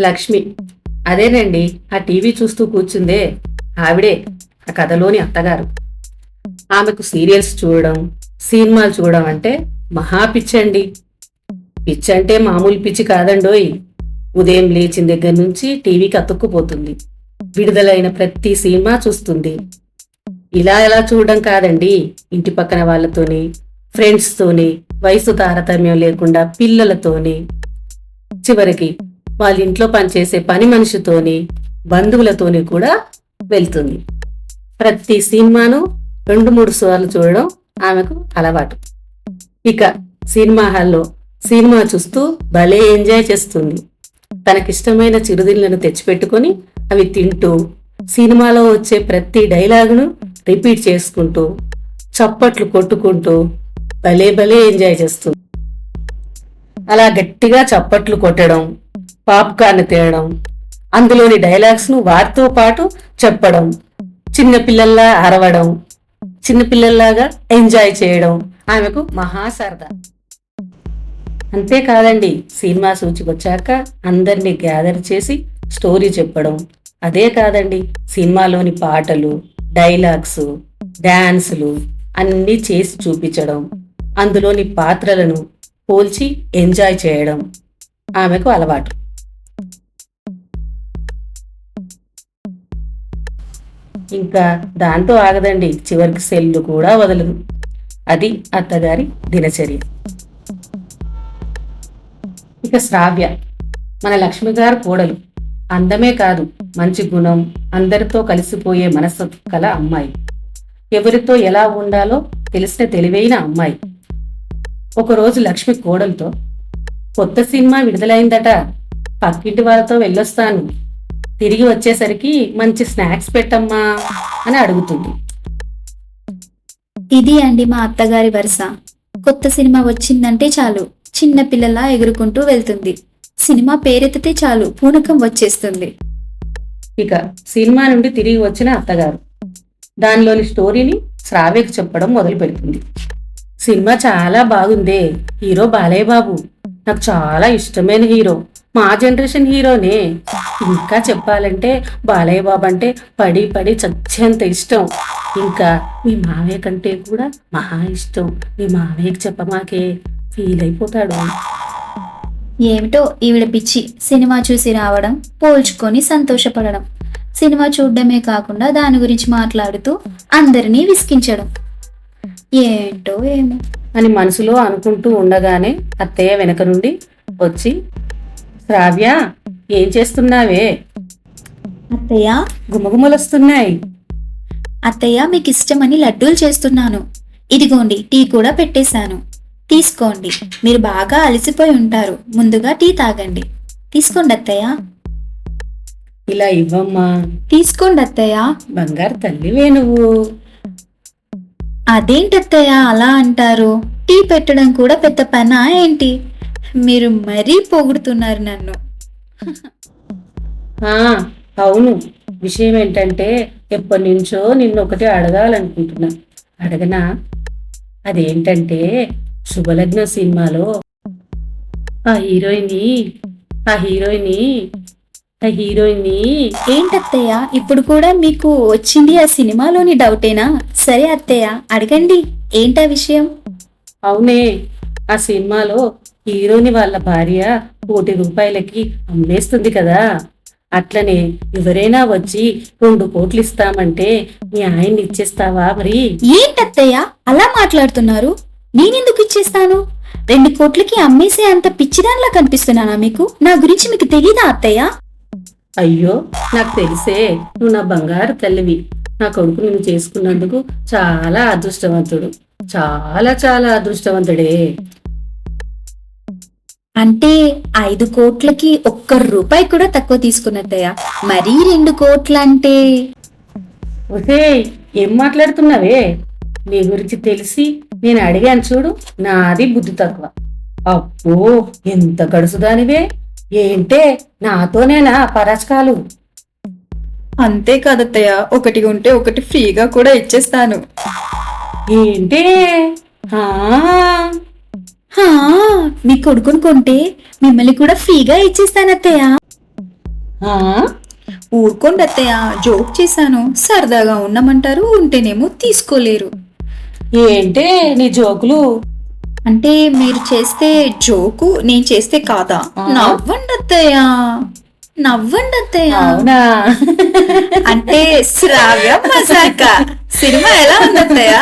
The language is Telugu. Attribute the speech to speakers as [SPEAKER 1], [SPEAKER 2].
[SPEAKER 1] లక్ష్మి. అదేనండి, ఆ టీవీ చూస్తూ కూర్చుందే ఆవిడే, ఆ కథలోని అత్తగారు. ఆమెకు సీరియల్స్ చూడడం, సినిమాలు చూడడం అంటే మహా పిచ్చండి. పిచ్చంటే మామూలు పిచ్చి కాదండోయ్. ఉదయం లేచిన దగ్గర నుంచి టీవీకి అతుక్కుపోతుంది. విడుదలైన ప్రతి సినిమా చూస్తుంది. ఇలా ఎలా చూడడం కాదండి, ఇంటి పక్కన వాళ్ళతోని, ఫ్రెండ్స్తోని, వయసు తారతమ్యం లేకుండా పిల్లలతోని, చివరికి వాళ్ళ ఇంట్లో పనిచేసే పని మనిషితోని, బంధువులతోని కూడా వెళ్తుంది. ప్రతి సినిమాను 2-3 సార్లు చూడడం ఆమెకు అలవాటు. ఇక సినిమా హాల్లో సినిమా చూస్తూ భలే ఎంజాయ్ చేస్తుంది. తనకిష్టమైన చిరుతిళ్ళను తెచ్చిపెట్టుకొని అవి తింటూ, సినిమాలో వచ్చే ప్రతి డైలాగును రిపీట్ చేసుకుంటూ, చప్పట్లు కొట్టుకుంటూ భలే భలే ఎంజాయ్ చేస్తుంది. అలా గట్టిగా చప్పట్లు కొట్టడం, పాప్కార్న్ తినడం, అందులోని డైలాగ్స్ను వారితో పాటు చెప్పడం, చిన్నపిల్లల్లా అరవడం, చిన్నపిల్లల్లాగా ఎంజాయ్ చేయడం ఆమెకు మహా సరదా. అంతేకాదండి, సినిమా సూచికొచ్చాక అందరినీ గ్యాదర్ చేసి స్టోరీ చెప్పడం. అదే కాదండి, సినిమాలోని పాటలు, డైలాగ్స్, డాన్సులు అన్నీ చేసి చూపించడం, అందులోని పాత్రలను పోల్చి ఎంజాయ్ చేయడం ఆమెకు అలవాటు. ఇంకా దాంతో ఆగదండి, చివరికి సెల్లు కూడా వదలదు. అది అత్తగారి దినచర్య. ఇక శ్రావ్య, మన లక్ష్మి గారు కోడలు. అందమే కాదు, మంచి గుణం, అందరితో కలిసిపోయే మనస్సు కల అమ్మాయి. ఎవరితో ఎలా ఉండాలో తెలిసిన తెలివైన అమ్మాయి. ఒకరోజు లక్ష్మి కోడలతో, కొత్త సినిమా విడుదలైందట, పక్కింటి వాళ్ళతో వెళ్ళొస్తాను, తిరిగి వచ్చేసరికి మంచి స్నాక్స్ పెట్టమ్మా అని అడుగుతుంది.
[SPEAKER 2] ఇది అండి మా అత్తగారి వరుస. కొత్త సినిమా వచ్చిందంటే చాలు చిన్న పిల్లలా ఎగురుకుంటూ వెళ్తుంది. సినిమా పేరెత్తితే చాలు పూనకం వచ్చేస్తుంది.
[SPEAKER 1] ఇక సినిమా నుండి తిరిగి వచ్చిన అత్తగారు దానిలోని స్టోరీని శ్రావ్యకు చెప్పడం మొదలు పెడుతుంది. సినిమా చాలా బాగుందే, హీరో బాలయ్య బాబు, నాకు చాలా ఇష్టమైన హీరో, మా జనరేషన్ హీరోనే. ఇంకా చెప్పాలంటే బాలయ్య బాబు అంటే పడి పడి చచ్చేంత ఇష్టం. ఇంకా మీ మావయ్య కంటే కూడా మహా ఇష్టం. మీ మావయ్యకి చెప్పమాకే, ఫీల్ అయిపోతాడు.
[SPEAKER 2] ఏమిటో ఈవిడ పిచ్చి, సినిమా చూసి రావడం, పోల్చుకొని సంతోషపడడం, సినిమా చూడడమే కాకుండా దాని గురించి మాట్లాడుతూ అందరినీ విసిగించడం. ఏంటో ఏమో
[SPEAKER 1] అని మనసులో అనుకుంటూ ఉండగానే అత్తయ్య వెనక నుండి వచ్చి, శ్రావ్య ఏం చేస్తున్నావే?
[SPEAKER 2] అత్తయ్య,
[SPEAKER 1] గుమగుమలొస్తున్నాయి.
[SPEAKER 2] అత్తయ్య మీకు ఇష్టమని లడ్డూలు చేస్తున్నాను. ఇదిగోండి టీ కూడా పెట్టేశాను, తీసుకోండి. మీరు బాగా అలసిపోయి ఉంటారు, ముందుగా టీ తాగండి. తీసుకోండి అత్తయ్య.
[SPEAKER 1] ఇలా ఇవ్వమ్మా.
[SPEAKER 2] తీసుకోండి అత్తయ్య.
[SPEAKER 1] బంగారు తల్లివే నువ్వు.
[SPEAKER 2] అదేంటత్తయ్య అలా అంటారు? టీ పెట్టడం కూడా పెద్ద పనా ఏంటి? మీరు మరీ పొగుడుతున్నారు నన్ను.
[SPEAKER 1] అవును, విషయం ఏంటంటే ఎప్పటి నుంచో నిన్నొకటి అడగాలనుకుంటున్నా, అడగనా? అదేంటంటే శుభలగ్న సినిమాలో ఆ హీరోయిని
[SPEAKER 2] ఏంటత్తయ్య ఇప్పుడు కూడా మీకు వచ్చింది ఆ సినిమాలోని డౌటేనా? సరే అత్తయ్య, అడగండి, ఏంటా విషయం?
[SPEAKER 1] అవునే, ఆ సినిమాలో హీరోని వాళ్ళ భార్య ₹1,00,00,000 అమ్మేస్తుంది కదా. అట్లనే ఎవరైనా వచ్చి 2 కోట్లు ఇస్తామంటే మీ ఆయన్ని ఇచ్చేస్తావా మరి?
[SPEAKER 2] ఏంటత్తయ్య అలా మాట్లాడుతున్నారు? నేనెందుకు ఇచ్చేస్తాను? 2 కోట్లకి అమ్మేసే అంత పిచ్చిదానిలా కనిపిస్తున్నానా మీకు? నా గురించి మీకు తెలీదా అత్తయ్య?
[SPEAKER 1] అయ్యో, నాకు తెలిసే, నువ్వు నా బంగారు తల్లివి. నా కొడుకు నిన్ను చేసుకున్నందుకు చాలా అదృష్టవంతుడు, చాలా చాలా అదృష్టవంతుడే.
[SPEAKER 2] అంటే 5 కోట్లకి ₹1 కూడా తక్కువ తీసుకున్నత్తయ్య, మరీ 2 కోట్లంటే?
[SPEAKER 1] ఒసే, ఏం మాట్లాడుతున్నావే? నీ గురించి తెలిసి నేను అడిగాను చూడు, నాది బుద్ధి తక్కువ. అబ్బో, ఎంత గడుసుదానివే. ఏంటే నాతోనేనా పరాచకాలు?
[SPEAKER 2] అంతే కదత్తయ్య, ఒకటి ఉంటే ఒకటి ఫ్రీగా కూడా ఇచ్చేస్తాను.
[SPEAKER 1] ఏంటే?
[SPEAKER 2] మీ కొడుకుని కొంటే మిమ్మల్ని కూడా ఫ్రీగా ఇచ్చేస్తానత్తయ్య.
[SPEAKER 1] ఆ,
[SPEAKER 2] ఊరుకోండి అత్తయ్య, జోక్ చేశాను. సరదాగా ఉండమంటారు, ఉంటేనేమో తీసుకోలేరు.
[SPEAKER 1] ఏంటే నీ జోకులు?
[SPEAKER 2] అంటే మీరు చేస్తే జోకు, నేను చేస్తే కాదా?
[SPEAKER 1] ఆ.
[SPEAKER 2] నవ్వండి అత్తయ్య, నవ్వండి అత్తయ్య.
[SPEAKER 1] అవునా?
[SPEAKER 2] అంటే శ్రావ్య మజాక సినిమా ఎలా ఉంది అత్తయ్య?